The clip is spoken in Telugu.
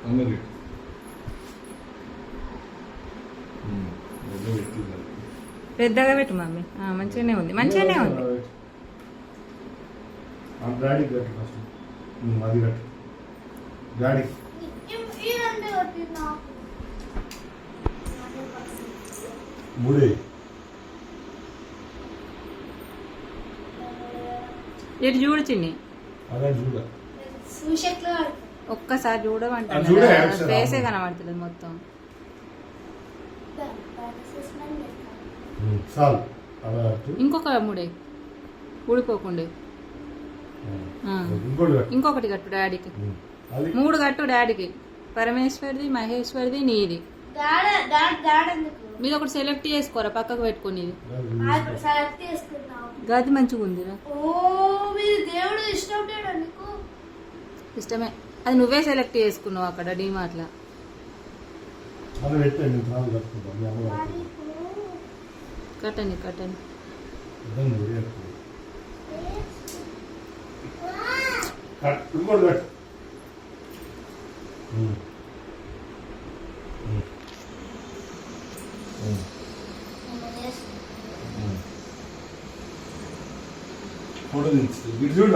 అందరికి పెద్దగా పెట్టు మమ్మీ. మంచిగానే ఉంది, మంచిగానే ఉంది. డాడీ కట్టు ఫస్ట్. అది కట్టు డాడీ. మూడే ఇటు చూడు చిన్ని, అదే చూడ ఒక్కసారి చూడమంటా. ఫేసే కనబడుతుంది మొత్తం. ఇంకొక మూడే ఊడిపోకుండే. ఇంకొకటి కట్టు డాడీకి. 3 కట్టు డాడీకి. పరమేశ్వరిది, మహేశ్వరిది, నీది. మీద ఒకటి సెలెక్ట్ చేసుకోరా, పక్కకు పెట్టుకుని. గది మంచిగా ఉందిరా. ఇష్టమే, అది నువ్వే సెలెక్ట్ చేసుకున్నావు అక్కడ డీమార్ట్ లో. కట్టండి కట్టండి. ఫోటో తీసి చూడ.